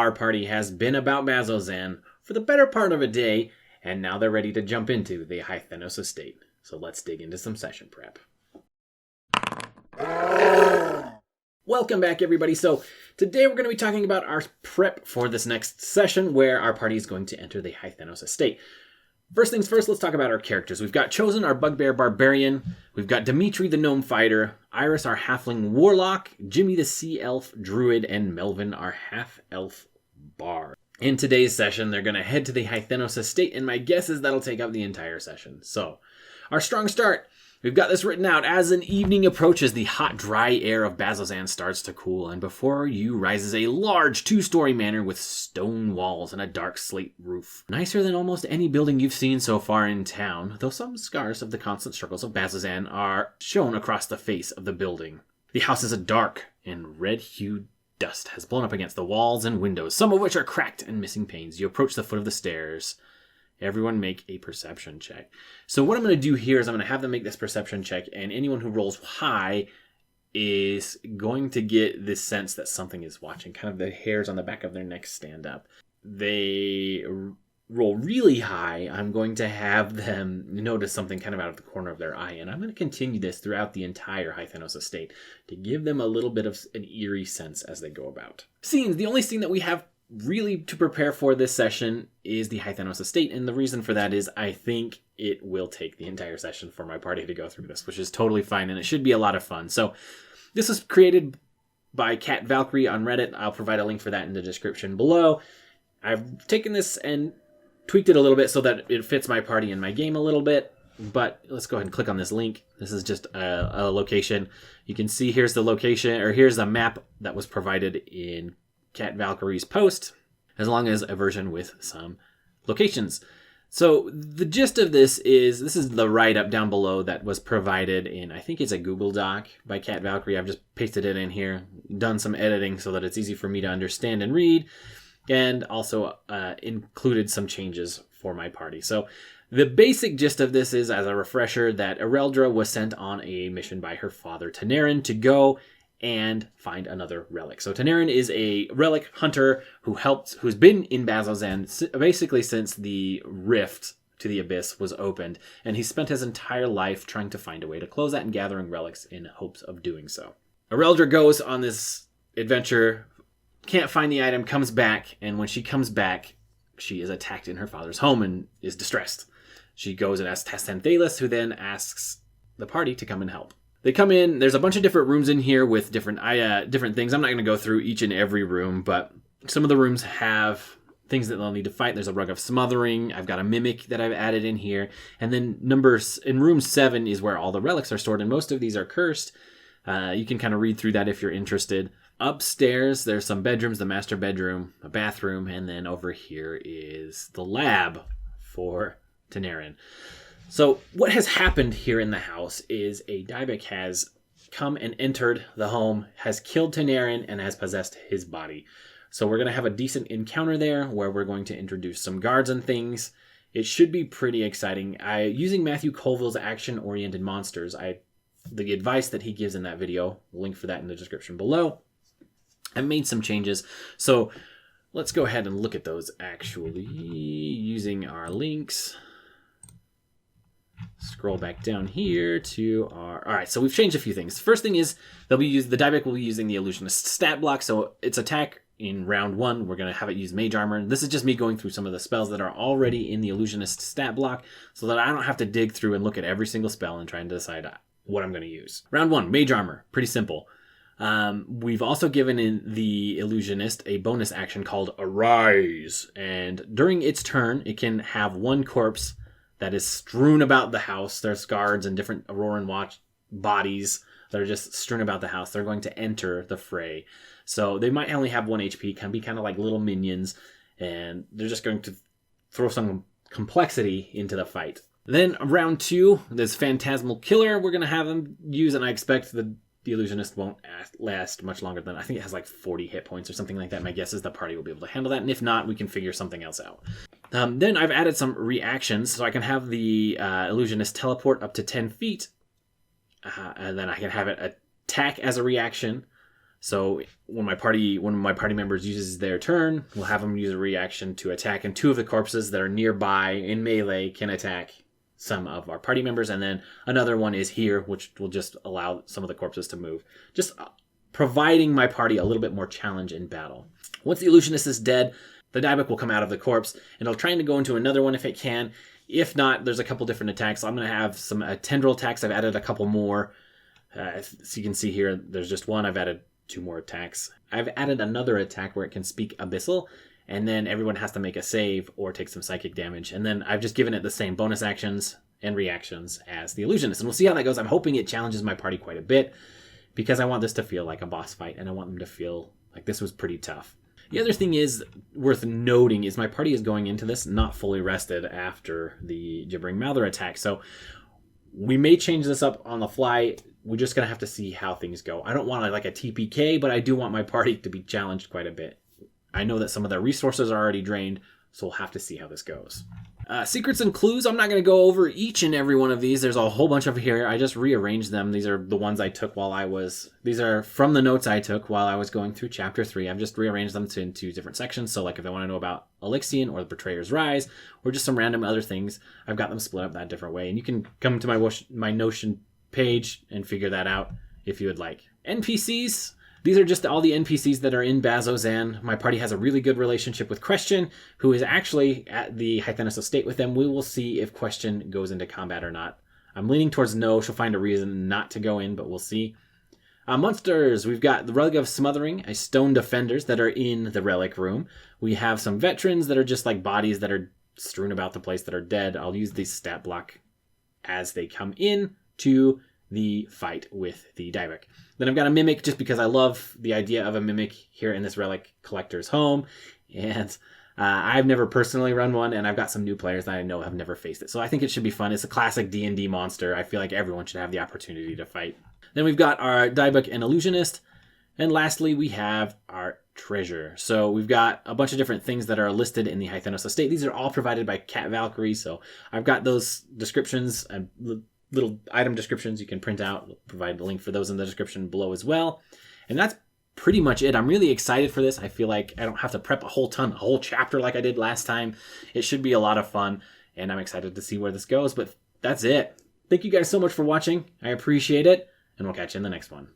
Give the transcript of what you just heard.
our party has been about Bazzoxan for the better part of a day, and now they're ready to jump into the Hythenos estate. So let's dig into some session prep. Welcome back, everybody. So today we're going to be talking about our prep for this next session where our party is going to enter the Hythenos estate. First things first, let's talk about our characters. We've got Chosen, our bugbear barbarian. We've got Dimitri, the gnome fighter. Iris, our halfling warlock. Jimmy, the sea elf druid. And Melvin, our half-elf bard. In today's session, they're going to head to the Hythenos estate, and my guess is that'll take up the entire session. So, our strong start. We've got this written out. As an evening approaches, the hot, dry air of Bazzoxan starts to cool, and before you rises a large 2-story manor with stone walls and a dark slate roof. Nicer than almost any building you've seen so far in town, though some scars of the constant struggles of Bazzoxan are shown across the face of the building. The house is a dark and red-hued dust has blown up against the walls and windows, some of which are cracked and missing panes. You approach the foot of the stairs. Everyone make a perception check. So what I'm going to do here is I'm going to have them make this perception check, and anyone who rolls high is going to get this sense that something is watching. Kind of the hairs on the back of their neck stand up. They roll really high. I'm going to have them notice something kind of out of the corner of their eye, and I'm going to continue this throughout the entire Hythenos estate to give them a little bit of an eerie sense as they go about. Scenes. The only scene that we have really to prepare for this session is the Hythenos estate, and the reason for that is I think it will take the entire session for my party to go through this, which is totally fine, and it should be a lot of fun. So this was created by Cat Valkyrie on Reddit. I'll provide a link for that in the description below. I've taken this and tweaked it a little bit so that it fits my party and my game a little bit, but let's go ahead and click on this link. This is just a location. You can see here's the location, or here's the map that was provided in Cat Valkyrie's post, as long as a version with some locations. So the gist of this is the write-up down below that was provided in, I think it's a Google Doc by Cat Valkyrie. I've just pasted it in here, done some editing so that it's easy for me to understand and read, and also included some changes for my party. So the basic gist of this is, as a refresher, that Ereldra was sent on a mission by her father, Tanarin, to go and find another relic. So Tanarin is a relic hunter who's been in Bazzoxan basically since the rift to the abyss was opened, and he spent his entire life trying to find a way to close that and gathering relics in hopes of doing so. Ereldra goes on this adventure, can't find the item, comes back, and when she comes back, she is attacked in her father's home and is distressed. She goes and asks Tassan, who then asks the party to come and help. They come in, there's a bunch of different rooms in here with different things. I'm not going to go through each and every room, but some of the rooms have things that they'll need to fight. There's a rug of smothering. I've got a mimic that I've added in here. And then in room 7 is where all the relics are stored, and most of these are cursed. You can kind of read through that if you're interested. Upstairs, there's some bedrooms, the master bedroom, a bathroom, and then over here is the lab for Tanarin. So what has happened here in the house is a Dybbuk has come and entered the home, has killed Tanarin, and has possessed his body. So we're going to have a decent encounter there where we're going to introduce some guards and things. It should be pretty exciting. Using Matthew Colville's action-oriented monsters, the advice that he gives in that video, link for that in the description below, I made some changes. So let's go ahead and look at those actually using our links. Scroll back down here to our... Alright, so we've changed a few things. First thing is, the Dybbuk will be using the Illusionist stat block, so its attack in round 1, we're going to have it use Mage Armor. This is just me going through some of the spells that are already in the Illusionist stat block, so that I don't have to dig through and look at every single spell and try and decide what I'm going to use. Round 1, Mage Armor. Pretty simple. We've also given in the Illusionist a bonus action called Arise, and during its turn, it can have one corpse that is strewn about the house. There's guards and different Auroran Watch bodies that are just strewn about the house. They're going to enter the fray. So they might only have 1 HP, can be kind of like little minions, and they're just going to throw some complexity into the fight. Then round 2, this Phantasmal Killer we're going to have them use, and I expect the Illusionist won't last much longer than, I think it has like 40 hit points or something like that. My guess is the party will be able to handle that, and if not, we can figure something else out. Then I've added some reactions, so I can have the Illusionist teleport up to 10 feet, and then I can have it attack as a reaction, So when my party members uses their turn, we'll have them use a reaction to attack, and 2 of the corpses that are nearby in melee can attack some of our party members, and then another one is here, which will just allow some of the corpses to move. Just providing my party a little bit more challenge in battle. Once the illusionist is dead, the diebook will come out of the corpse, and it'll try to go into another one if it can. If not, there's a couple different attacks. I'm going to have some tendril attacks. I've added a couple more. So you can see here, there's just one. I've added 2 more attacks. I've added another attack where it can speak abyssal, and then everyone has to make a save or take some psychic damage. And then I've just given it the same bonus actions and reactions as the illusionist. And we'll see how that goes. I'm hoping it challenges my party quite a bit, because I want this to feel like a boss fight, and I want them to feel like this was pretty tough. The other thing is worth noting is my party is going into this not fully rested after the Gibbering Mouther attack. So we may change this up on the fly. We're just going to have to see how things go. I don't want like a TPK, but I do want my party to be challenged quite a bit. I know that some of their resources are already drained, so we'll have to see how this goes. Secrets and clues, I'm not going to go over each and every one of these. There's a whole bunch over here. I just rearranged them. These are the ones I took these are from the notes I took while I was going through chapter 3. I've just rearranged them into different sections. So like if I want to know about Elixion or the Betrayer's Rise or just some random other things, I've got them split up that different way. And you can come to my Notion page and figure that out if you would like. NPCs. These are just all the NPCs that are in Bazzoxan. My party has a really good relationship with Question, who is actually at the Hythenos estate with them. We will see if Question goes into combat or not. I'm leaning towards no. She'll find a reason not to go in, but we'll see. Monsters. We've got the Relic of Smothering, a Stone Defenders that are in the Relic Room. We have some Veterans that are just like bodies that are strewn about the place that are dead. I'll use the stat block as they come in to the fight with the diebook. Then I've got a Mimic just because I love the idea of a Mimic here in this Relic Collector's home. And I've never personally run one, and I've got some new players that I know have never faced it. So I think it should be fun. It's a classic D&D monster. I feel like everyone should have the opportunity to fight. Then we've got our diebook and Illusionist. And lastly, we have our treasure. So we've got a bunch of different things that are listed in the Hythenos estate. These are all provided by Cat Valkyrie. So I've got those descriptions and little item descriptions you can print out. We'll provide a link for those in the description below as well. And that's pretty much it. I'm really excited for this. I feel like I don't have to prep a whole chapter like I did last time. It should be a lot of fun, and I'm excited to see where this goes. But that's it. Thank you guys so much for watching. I appreciate it, and we'll catch you in the next one.